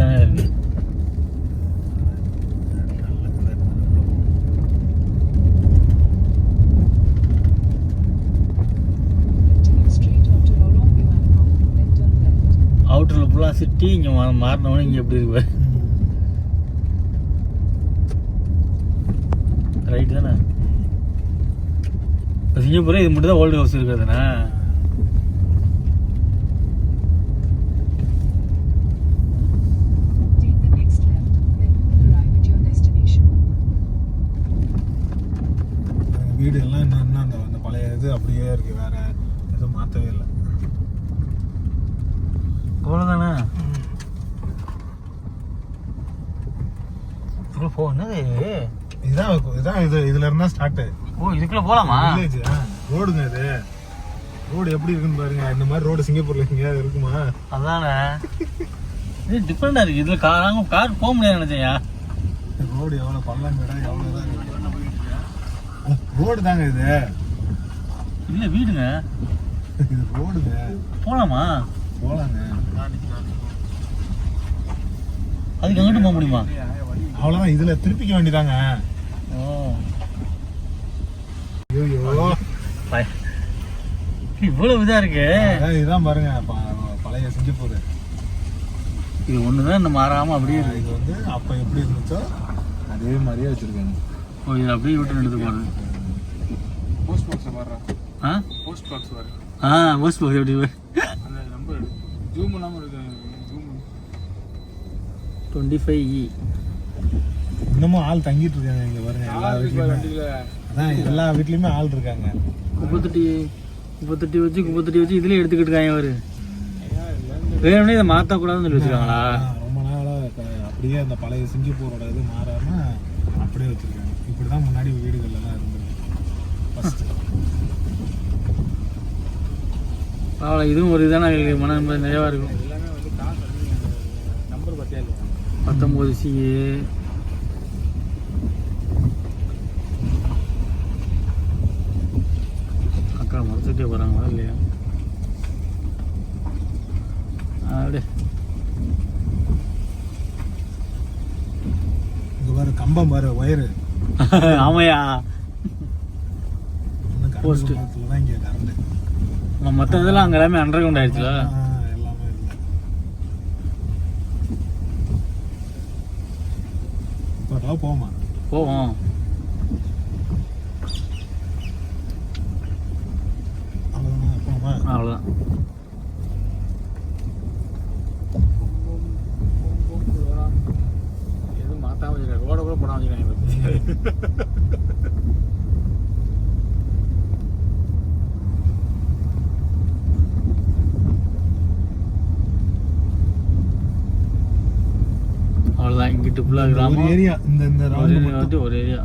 தானே இருக்கு. அவுட்டரில் ஃபுல்லாக சிட்டி, இங்கே மாறினவொன்னே இங்கே எப்படி இருக்கு ரைட்டு தானே. இப்போ சிங்கப்பூரில் இது மட்டும் தான் ஓல்டு ஹவுஸ் இருக்கிறதுண்ணா. வீடு எல்லாம் என்ன அந்த பழைய இது அப்படியே இருக்கு, வேற எதுவும் மாற்றவே இல்லை. அவ்வளோதானே. இதுக்குள்ள போகணும். இதுதான் இதுல இருந்தா ஸ்டார்ட். ஓ, இதுக்குள்ள போலாமா? வில்லேஜ் ரோடுங்க இது. ரோடு எப்படி இருக்குன்னு பாருங்க. இந்த மாதிரி ரோடு சிங்கப்பூர்ல எங்கேயாவது இருக்குமா? அதானே. இது டிஃப்ரெண்டா இருக்கு. இதுல கார் போக முடியாது நினைச்சேயா. ரோடு எவ்வளவு பள்ளங்கடா, எவ்வளவுதான் இருக்கு. ரோடு தாங்க இது. இல்ல வீடுங்க. இது ரோடுங்க. போலாமா? போலாங்க. அதுக்கு எங்கிட்டு போக முடியுமா? அவ்வளவுதான், இதுல திருப்பிக்க வேண்டியதாங்க. ஓ, ஐயோ இவ்வளவு இதா இருக்கு. இதுதான் பாருங்க பழைய சிங்கப்பூர். இது ஒண்ணுதான் இந்த மாறாம அப்படியே இருக்கு. இது வந்து அப்ப எப்படி இருந்துச்சோ அதே மாதிரியே வச்சிருக்காங்க. ஓ, இது அப்படியே விட்டு எடுத்து போறது. போஸ்ட் பாக்ஸ் பாரு. போஸ்ட் பாக்ஸ் பாரு. போஸ்ட் பாக்ஸ் எப்படி அந்த நம்பர் ஜூம் பண்ணாம இருக்கு. Zoom 25E. இன்னமும் ஆள் தங்கிட்டு இருக்காங்க இங்க பாருங்க. எல்லா வீட்லயுமே அதான், எல்லா வீட்லயுமே ஆள் இருக்காங்க. குப்பத்தொட்டி வச்சு இதுல எடுத்துக்கிட்டு இருக்காங்க. அவரு வேணும்னே இதை மாற்றக்கூடாதுன்னு சொல்லி வச்சுருக்காங்களா? ரொம்ப நாளா அப்படியே அந்த பழைய சிங்கப்பூரோட இது மாறாம அப்படியே வச்சிருக்காங்க. இப்படிதான் முன்னாடி வீடுகள் எல்லாம் இருந்தது. அவ்வளோ, இதுவும் ஒரு இதான மன நிறைவா இருக்கும். எல்லாமே வந்து காசு நம்பர் பத்தியா இல்லையா? 19C. அக்கா மறைச்சிட்டே போறாங்களா இல்லையா? அப்படியே இங்க பாரு, கம்பம் பாரு, ஒயரு. ஆமையா, போஸ்ட் தான் இங்க கரண்ட். மற்ற இதெல்லாம் அங்கே எல்லாமே அண்டர் கிரவுண்ட் ஆயிடுச்சுல. எல்லாமே இல்லை. இப்போ போமா போவோம். அவ்வளோதான், போமா அவ்வளோதான். எதுவும் மாற்றாம வச்சுருக்காங்க. ரோட கூட போடாம வச்சுருக்காங்க. அவ்வளோதான். இங்கிட்டு ஃபுல்லாக கிராமம். ஏரியா. இந்த ஒரு ஏரியா.